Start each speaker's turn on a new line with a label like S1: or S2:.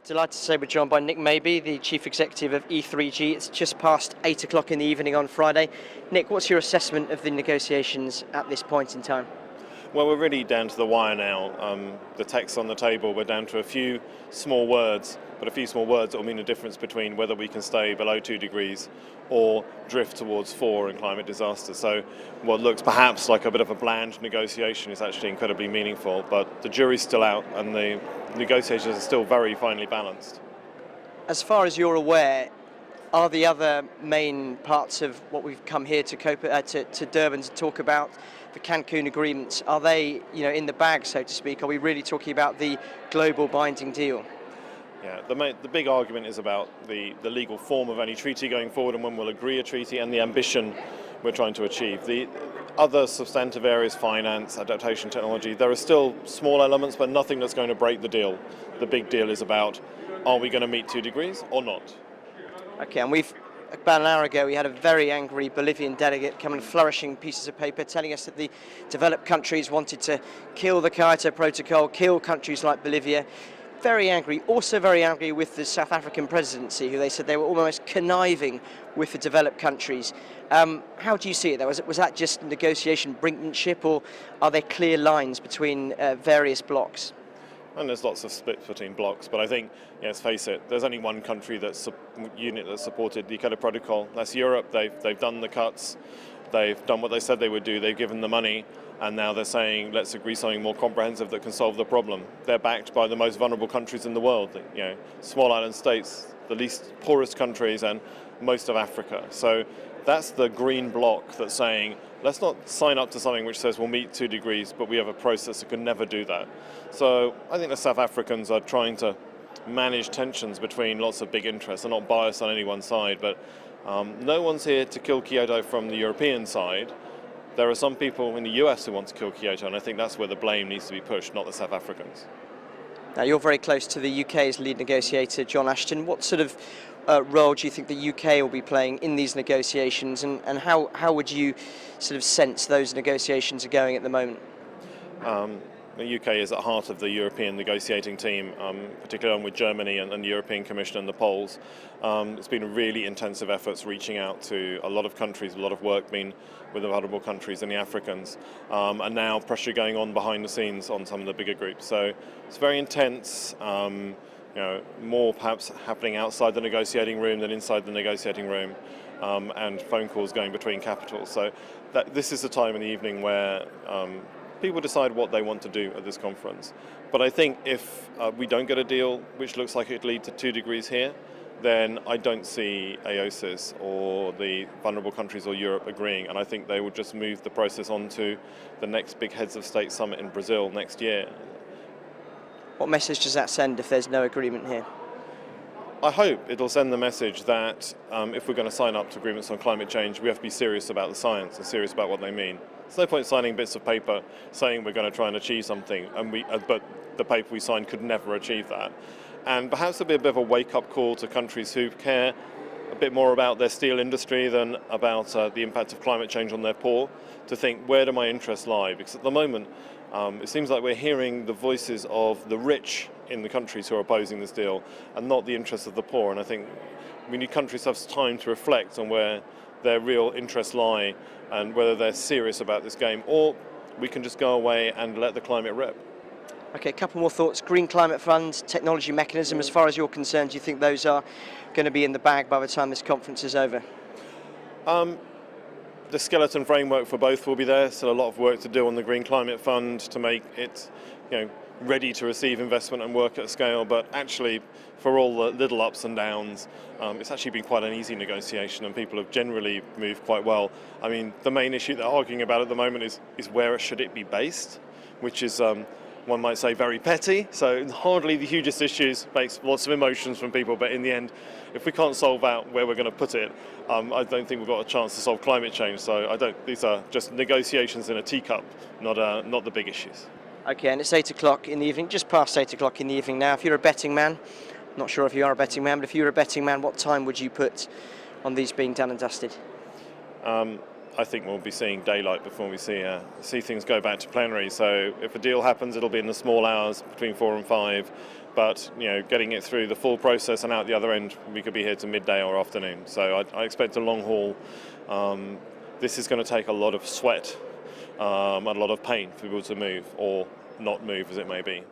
S1: Delighted to say we're joined by Nick Mabey, the Chief Executive of E3G. It's just past 8 o'clock in the evening on Friday. Nick, what's your assessment of the negotiations at this point in time?
S2: Well, we're really down to the wire now. The text on the table, we're down to a few small words, but a few small words that will mean a difference between whether we can stay below 2 degrees or drift towards 4 in climate disaster. So what looks perhaps like a bit of a bland negotiation is actually incredibly meaningful, but the jury's still out and the negotiations are still very finely balanced.
S1: As far as you're aware, are the other main parts of what we've come here to Durban to talk about, the Cancun Agreements, are they in the bag, so to speak? Are we really talking about the global binding deal?
S2: Yeah, the big argument is about the legal form of any treaty going forward and when we'll agree a treaty and the ambition we're trying to achieve. The other substantive areas, finance, adaptation, technology, there are still small elements but nothing that's going to break the deal. The big deal is about, are we going to meet 2 degrees or not?
S1: Okay, and about an hour ago we had a very angry Bolivian delegate come and flourishing pieces of paper telling us that the developed countries wanted to kill the Kyoto Protocol, kill countries like Bolivia. Very angry, also very angry with the South African presidency, who they said they were almost conniving with the developed countries. How do you see it though? Was that just negotiation brinkmanship, or are there clear lines between various blocs?
S2: And there's lots of splits between blocks, but I think, let's face it, there's only one country unit that supported the Kyoto Protocol. That's Europe. They've done the cuts. They've done what they said they would do. They've given the money, and now they're saying, let's agree something more comprehensive that can solve the problem. They're backed by the most vulnerable countries in the world, small island states, the least poorest countries, and most of Africa. So that's the green bloc that's saying, let's not sign up to something which says we'll meet 2 degrees, but we have a process that can never do that. So I think the South Africans are trying to manage tensions between lots of big interests. They're not biased on any one side, but no one's here to kill Kyoto from the European side. There are some people in the US who want to kill Kyoto, and I think that's where the blame needs to be pushed, not the South Africans.
S1: Now, you're very close to the UK's lead negotiator, John Ashton. What sort of role do you think the UK will be playing in these negotiations, and how would you sort of sense those negotiations are going at the moment?
S2: The UK is at the heart of the European negotiating team, particularly with Germany and the European Commission and the Poles. It's been really intensive efforts reaching out to a lot of countries, a lot of work being with the vulnerable countries and the Africans, and now pressure going on behind the scenes on some of the bigger groups. So it's very intense, more perhaps happening outside the negotiating room than inside the negotiating room, and phone calls going between capitals. So this is the time in the evening where people decide what they want to do at this conference. But I think if we don't get a deal which looks like it would lead to 2 degrees here, then I don't see AOSIS or the vulnerable countries or Europe agreeing, and I think they will just move the process on to the next big Heads of State summit in Brazil next year.
S1: What message does that send if there's no agreement here?
S2: I hope it'll send the message that if we're going to sign up to agreements on climate change, we have to be serious about the science and serious about what they mean. There's no point signing bits of paper saying we're going to try and achieve something, but the paper we signed could never achieve that. And perhaps there'll be a bit of a wake-up call to countries who care a bit more about their steel industry than about the impact of climate change on their poor, to think, where do my interests lie? Because at the moment, it seems like we're hearing the voices of the rich in the countries who are opposing this deal and not the interests of the poor. And I think we need countries to have time to reflect on where their real interests lie and whether they're serious about this game, or we can just go away and let the climate rip.
S1: Okay, a couple more thoughts. Green Climate Fund, technology mechanism, as far as you're concerned, do you think those are going to be in the bag by the time this conference is over?
S2: The skeleton framework for both will be there. Still a lot of work to do on the Green Climate Fund to make it ready to receive investment and work at scale, but actually for all the little ups and downs, it's actually been quite an easy negotiation and people have generally moved quite well. I mean, the main issue they're arguing about at the moment is where should it be based, which is one might say very petty, so hardly the hugest issues, makes lots of emotions from people, but in the end, if we can't solve out where we're going to put it, I don't think we've got a chance to solve climate change. So these are just negotiations in a teacup, not the big issues.
S1: Okay, and it's 8 o'clock in the evening, just past 8 o'clock in the evening now. If you're a betting man, not sure if you are a betting man, but if you're a betting man, what time would you put on these being done and dusted?
S2: I think we'll be seeing daylight before we see things go back to plenary. So if a deal happens, it'll be in the small hours between 4 and 5. But getting it through the full process and out the other end, we could be here to midday or afternoon. So I expect a long haul. This is going to take a lot of sweat and a lot of pain for people to move or not move, as it may be.